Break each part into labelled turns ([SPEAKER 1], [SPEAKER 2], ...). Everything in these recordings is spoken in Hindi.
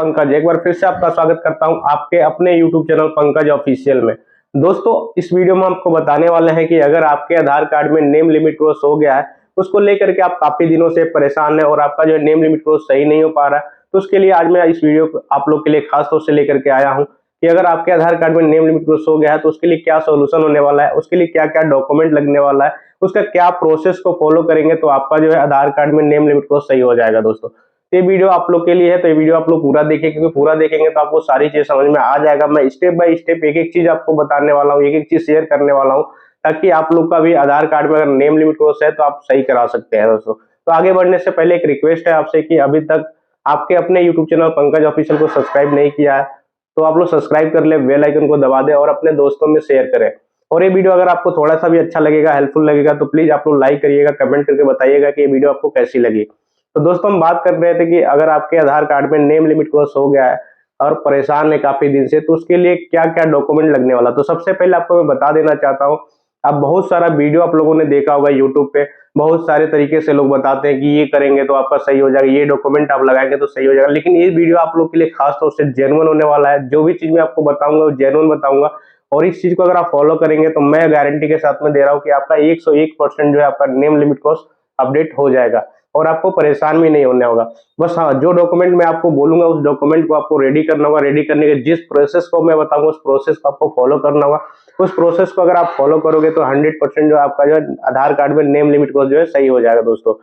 [SPEAKER 1] पंकज, एक बार फिर से आपका स्वागत करता हूं आपके अपने YouTube चैनल पंकज ऑफिशियल में। दोस्तों, इस वीडियो में आपको बताने वाले हैं कि अगर आपके आधार कार्ड में नेम लिमिट क्रॉस हो गया है, उसको लेकर के आप काफी दिनों से परेशान हैं और आपका जो नेम लिमिट क्रॉस सही नहीं हो पा रहा है, तो उसके लिए आज मैं इस वीडियो को आप लोग के लिए खास तौर से लेकर के आया हूँ कि अगर आपके आधार कार्ड में नेम लिमिट क्रॉस हो गया है तो उसके लिए क्या सोल्यूशन होने वाला है, उसके लिए क्या क्या डॉक्यूमेंट लगने वाला है, उसका क्या प्रोसेस को फॉलो करेंगे तो आपका जो है आधार कार्ड में नेम लिमिट क्रॉस सही हो जाएगा। दोस्तों, ये वीडियो आप लोग के लिए है, तो ये वीडियो आप लोग पूरा देखिए, क्योंकि पूरा देखेंगे तो आपको सारी चीज समझ में आ जाएगा। मैं स्टेप बाय स्टेप एक एक चीज आपको बताने वाला हूँ, एक एक चीज शेयर करने वाला हूँ, ताकि आप लोग का भी आधार कार्ड में अगर नेम लिमिट क्रॉस है तो आप सही करा सकते हैं। दोस्तों, तो आगे बढ़ने से पहले एक रिक्वेस्ट है आपसे कि अभी तक आपके अपने यूट्यूब चैनल पंकज ऑफिशियल को सब्सक्राइब नहीं किया है तो आप लोग सब्सक्राइब कर ले, बेल आइकन को दबा दे और अपने दोस्तों में शेयर करें। और ये वीडियो अगर आपको थोड़ा सा भी अच्छा लगेगा, हेल्पफुल लगेगा, तो प्लीज आप लोग लाइक करिएगा, कमेंट करके बताइएगा कि ये वीडियो आपको कैसी लगी। तो दोस्तों, हम बात कर रहे थे कि अगर आपके आधार कार्ड में नेम लिमिट क्रॉस हो गया है और परेशान है काफी दिन से, तो उसके लिए क्या क्या डॉक्यूमेंट लगने वाला। तो सबसे पहले आपको मैं बता देना चाहता हूँ, आप बहुत सारा वीडियो आप लोगों ने देखा होगा यूट्यूब पे, बहुत सारे तरीके से लोग बताते हैं कि ये करेंगे तो आपका सही हो जाएगा, ये डॉक्यूमेंट आप लगाएंगे तो सही हो जाएगा। लेकिन ये वीडियो आप लोग के लिए खास तौर से जेन्युइन होने वाला है। जो भी चीज मैं आपको बताऊंगा वो जेन्युइन बताऊंगा, और इस चीज को अगर आप फॉलो करेंगे तो मैं गारंटी के साथ में दे रहा हूँ कि आपका 101% जो है आपका नेम लिमिट क्रॉस अपडेट हो जाएगा और आपको परेशान भी नहीं होने होगा। बस हाँ, जो डॉक्यूमेंट मैं आपको बोलूंगा उस डॉक्यूमेंट को आपको रेडी करना होगा। रेडी करने के जिस प्रोसेस को मैं बताऊंगा उस प्रोसेस को आपको फॉलो करना होगा। उस प्रोसेस को अगर आप फॉलो करोगे तो 100% जो आपका जो आधार कार्ड में नेम लिमिट क्रॉस जो है सही हो जाएगा। दोस्तों,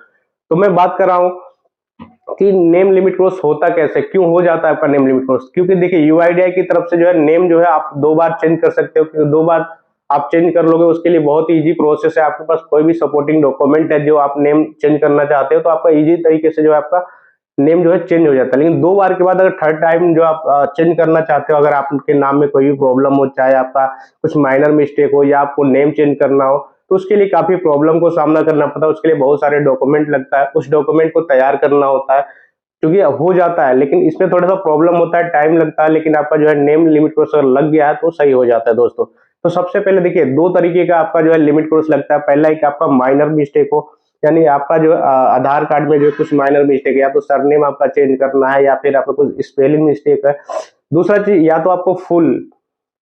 [SPEAKER 1] तो मैं बात कर रहा हूँ कि नेम लिमिट क्रॉस होता कैसे, क्यों हो जाता है आपका नेम लिमिट क्रॉस। क्योंकि देखिए, यूआईडीआई की तरफ से जो है नेम जो है आप 2 बार चेंज कर सकते हो, क्योंकि 2 बार आप चेंज कर लोगे उसके लिए बहुत ही इजी प्रोसेस है। आपके पास कोई भी सपोर्टिंग डॉक्यूमेंट है जो आप नेम चेंज करना चाहते हो तो आपका इजी तरीके से जो है आपका नेम जो है चेंज हो जाता है। लेकिन 2 बार के बाद अगर थर्ड टाइम जो आप चेंज करना चाहते हो, अगर आपके नाम में कोई भी प्रॉब्लम हो, चाहे आपका कुछ माइनर मिस्टेक हो या आपको नेम चेंज करना हो, तो उसके लिए काफी प्रॉब्लम को सामना करना पड़ता है। उसके लिए बहुत सारे डॉक्यूमेंट लगता है, उस डॉक्यूमेंट को तैयार करना होता है, क्योंकि हो जाता है। लेकिन इसमें थोड़ा सा प्रॉब्लम होता है, टाइम लगता है, लेकिन आपका जो है नेम लिमिट क्रॉस अगर लग गया है तो सही हो जाता है। दोस्तों, तो सबसे पहले देखिए, 2 तरीके का आपका जो है लिमिट क्रॉस लगता है। पहला एक आपका माइनर मिस्टेक हो, यानी आपका जो आधार कार्ड में जो कुछ माइनर मिस्टेक है, या तो सरनेम आपका चेंज करना है या फिर आपका कुछ स्पेलिंग मिस्टेक है। दूसरा चीज, या तो आपको फुल,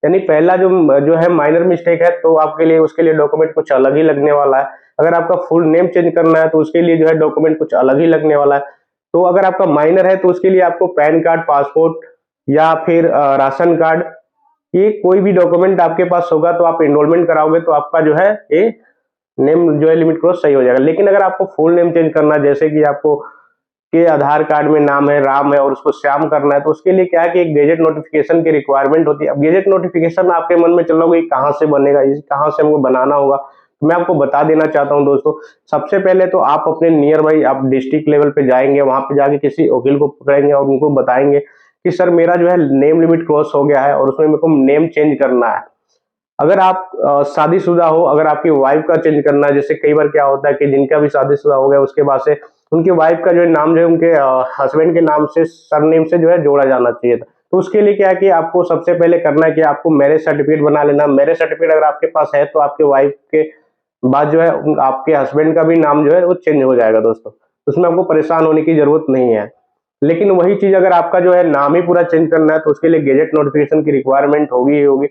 [SPEAKER 1] यानी पहला जो जो है माइनर मिस्टेक है तो आपके लिए उसके लिए डॉक्यूमेंट कुछ अलग ही लगने वाला है। अगर आपका फुल नेम चेंज करना है तो उसके लिए जो है डॉक्यूमेंट कुछ अलग ही लगने वाला है। तो अगर आपका माइनर है तो उसके लिए आपको पैन कार्ड, पासपोर्ट या फिर राशन कार्ड, ये कोई भी डॉक्यूमेंट आपके पास होगा तो आप एनरोलमेंट कराओगे तो आपका जो है ये नेम जो है लिमिट क्रॉस सही हो जाएगा। लेकिन अगर आपको फुल नेम चेंज करना है, जैसे कि आपको के आधार कार्ड में नाम है राम है और उसको श्याम करना है, तो उसके लिए क्या है कि एक गेजेट नोटिफिकेशन की रिक्वायरमेंट होती है। अब गेजेट नोटिफिकेशन आपके मन में चल रहा होगा कि कहाँ से बनेगा, कहाँ से हमको बनाना होगा, तो मैं आपको बता देना चाहता हूँ। दोस्तों, सबसे पहले तो आप अपने नियर बाई आप डिस्ट्रिक्ट लेवल पे जाएंगे, वहां पे जाके किसी वकील को पकड़ेंगे और उनको बताएंगे कि सर मेरा जो है नेम लिमिट क्रॉस हो गया है और उसमें मेरे को नेम चेंज करना है। अगर आप शादीशुदा हो, अगर आपकी वाइफ का चेंज करना है, जैसे कई बार क्या होता है कि जिनका भी शादीशुदा हो गया उसके बाद से उनकी वाइफ का जो है नाम जो है उनके हस्बैंड के नाम से, सरनेम से जो है जोड़ा जाना चाहिए था। तो उसके लिए क्या है कि आपको सबसे पहले करना है कि आपको मैरिज सर्टिफिकेट बना लेना। मैरिज सर्टिफिकेट अगर आपके पास है तो आपके वाइफ के बाद जो है आपके हस्बैंड का भी नाम जो है वो चेंज हो जाएगा। दोस्तों, उसमें आपको परेशान होने की जरूरत नहीं है। लेकिन वही चीज अगर आपका जो है नाम ही पूरा चेंज करना है तो उसके लिए गेजेट नोटिफिकेशन की रिक्वायरमेंट होगी ही होगी।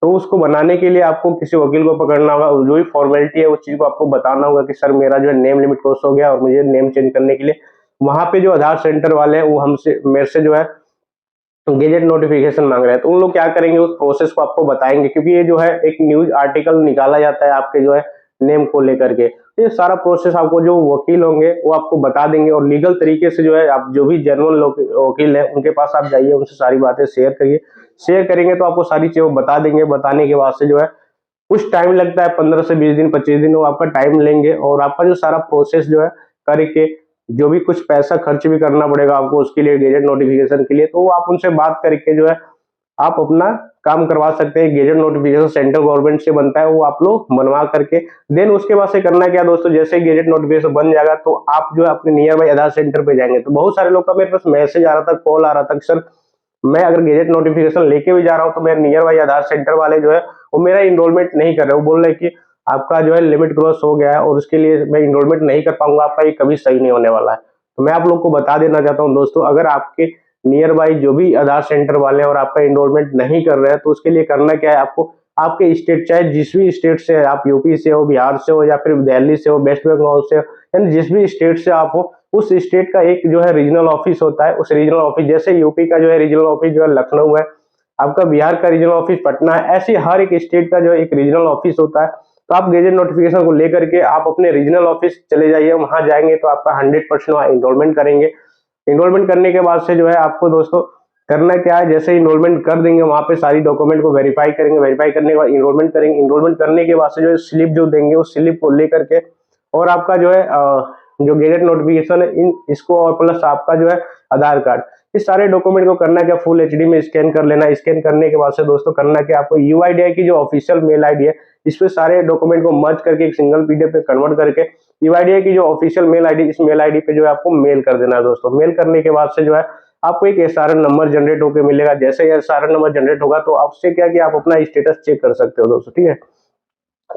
[SPEAKER 1] तो उसको बनाने के लिए आपको किसी वकील को पकड़ना होगा, जो भी फॉर्मेलिटी है उस चीज को आपको बताना होगा कि सर मेरा जो है नेम लिमिट क्रॉस हो गया और मुझे नेम चेंज करने के लिए वहां पे जो आधार सेंटर वाले हैं वो हमसे मेरे से जो है गेजेट नोटिफिकेशन मांग रहे हैं। तो उन लोग क्या करेंगे, उस प्रोसेस को आपको बताएंगे, क्योंकि ये जो है एक न्यूज आर्टिकल निकाला जाता है आपके जो है नेम को लेकर के। तो ये सारा प्रोसेस आपको जो वकील होंगे वो आपको बता देंगे, और लीगल तरीके से जो है आप जो भी जेन्युइन वकील है उनके पास आप जाइए, उनसे सारी बातें शेयर करिए। शेयर करेंगे तो आपको सारी चीजें बता देंगे। बताने के बाद से जो है कुछ टाइम लगता है, 15 से 20 दिन, 25 दिन वो आपका टाइम लेंगे, और आपका जो सारा प्रोसेस जो है करके जो भी कुछ पैसा खर्च भी करना पड़ेगा आपको उसके लिए, गेजेट नोटिफिकेशन के लिए, तो आप उनसे बात करके जो है आप अपना काम करवा सकते हैं। गेजेट नोटिफिकेशन सेंट्रल गवर्नमेंट से बनता है, वो आप लोग बनवा करके देन उसके बाद से करना क्या दोस्तों, जैसे गेजेट नोटिफिकेशन बन जाएगा तो आप जो है अपने नियर बाई आधार सेंटर पे जाएंगे। तो बहुत सारे लोग का मेरे पास मैसेज आ रहा था, कॉल आ रहा था कि सर मैं अगर गेजेट नोटिफिकेशन लेके भी जा रहा हूँ तो मेरे नियर बाई आधार सेंटर वाले जो है वो मेरा इनरोलमेंट नहीं कर रहे। वो बोल रहे कि आपका जो है लिमिट क्रॉस हो गया है और उसके लिए मैं इनरोलमेंट नहीं कर पाऊंगा, आपका ये कभी सही नहीं होने वाला है। तो मैं आप लोग को बता देना चाहता हूँ दोस्तों, अगर आपके नियर बाई जो भी आधार सेंटर वाले हैं और आपका इनरोलमेंट नहीं कर रहे हैं, तो उसके लिए करना क्या है आपको, आपके स्टेट चाहे जिस भी स्टेट से आप, यूपी से हो, बिहार से हो, या फिर दिल्ली से हो, वेस्ट बंगाल से हो, यानी जिस भी स्टेट से आप हो, उस स्टेट का एक जो है रीजनल ऑफिस होता है। उस रीजनल ऑफिस, जैसे यूपी का जो है रीजनल ऑफिस जो है लखनऊ है, आपका बिहार का रीजनल ऑफिस पटना है, ऐसे हर एक स्टेट का जो एक रीजनल ऑफिस होता है। तो आप गेजेट नोटिफिकेशन को लेकर के आप अपने रीजनल ऑफिस चले जाइए, वहां जाएंगे तो आपका 100% वहां इनरोलमेंट करेंगे। इनरोलमेंट करने के बाद से जो है आपको दोस्तों करना क्या है, जैसे इनरोलमेंट कर देंगे वहां पे सारी डॉक्यूमेंट को वेरीफाई करेंगे, वेरीफाई करने के बाद इनरोलमेंट करेंगे। इनरोलमेंट करने के बाद से जो है स्लिप जो देंगे उस स्लिप को लेकर के, और आपका जो है जो गेजेट नोटिफिकेशन है इन इसको, और प्लस आपका जो है आधार कार्ड, इस सारे डॉक्यूमेंट को करना क्या, फुल एचडी में स्कैन कर लेना। स्कैन करने के बाद से दोस्तों करना क्या, आपको यूआईडीआई की जो ऑफिशियल मेल आईडी है, इस पे सारे डॉक्यूमेंट को मर्ज करके एक सिंगल पीडीएफ पे कन्वर्ट करके यूआईडीआई की जो ऑफिशियल मेल आईडी, इस मेल आईडी पे जो है आपको मेल कर देना है दोस्तों। मेल करने के बाद से जो है आपको एक एसआरएन नंबर जनरेट होकर मिलेगा। जैसे ही एसआरएन नंबर जनरेट होगा तो आपसे क्या कि आप अपना स्टेटस चेक कर सकते हो दोस्तों, ठीक है।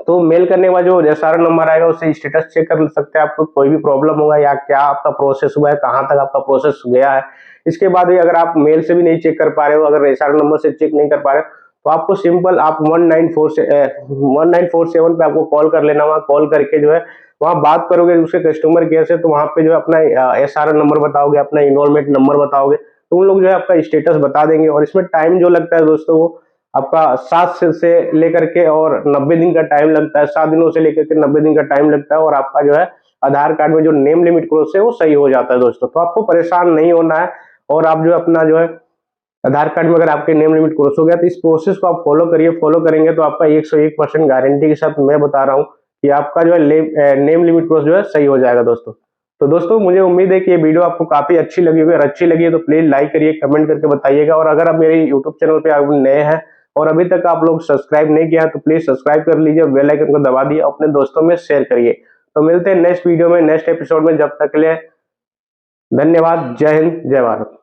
[SPEAKER 1] तो मेल करने के बाद जो एसआरएन नंबर आएगा उससे स्टेटस चेक कर सकते हैं, आपको कोई भी प्रॉब्लम होगा या क्या आपका प्रोसेस हुआ है, कहाँ तक आपका प्रोसेस गया है। इसके बाद भी अगर आप मेल से भी नहीं चेक कर पा रहे हो, अगर एसआरएन नंबर से चेक नहीं कर पा रहे हो, तो आपको सिंपल आप 1947 पे आपको कॉल कर लेना। वहाँ कॉल करके जो है वहाँ बात करोगे उसके कस्टमर केयर से, तो वहाँ पे जो है अपना एसआरएन नंबर बताओगे, अपना इनरोलमेंट नंबर बताओगे, तो उन लोग जो है आपका स्टेटस बता देंगे। और इसमें टाइम जो लगता है दोस्तों वो आपका 7 से लेकर के और 90 दिन का टाइम लगता है, 7 दिनों से लेकर के 90 दिन का टाइम लगता है, और आपका जो है आधार कार्ड में जो नेम लिमिट क्रॉस है वो सही हो जाता है दोस्तों। तो आपको परेशान नहीं होना है, और आप जो अपना जो है आधार कार्ड में अगर आपके नेम लिमिट क्रॉस हो गया तो इस प्रोसेस को आप फॉलो करिए। फॉलो करेंगे तो आपका 101% गारंटी के साथ मैं बता रहा हूँ कि आपका जो है नेम लिमिट क्रॉस जो है सही हो जाएगा दोस्तों। तो दोस्तों मुझे उम्मीद है कि ये वीडियो आपको काफी अच्छी लगी होगी, और अच्छी लगी है तो प्लीज लाइक करिए, कमेंट करके बताइएगा। और अगर आप मेरे यूट्यूब चैनल पे आप नए हैं और अभी तक आप लोग सब्सक्राइब नहीं किया तो प्लीज सब्सक्राइब कर लीजिए, बेल आइकन को दबा दिए, अपने दोस्तों में शेयर करिए। तो मिलते हैं नेक्स्ट वीडियो में, नेक्स्ट एपिसोड में। जब तक के लिए धन्यवाद। जय हिंद, जय भारत।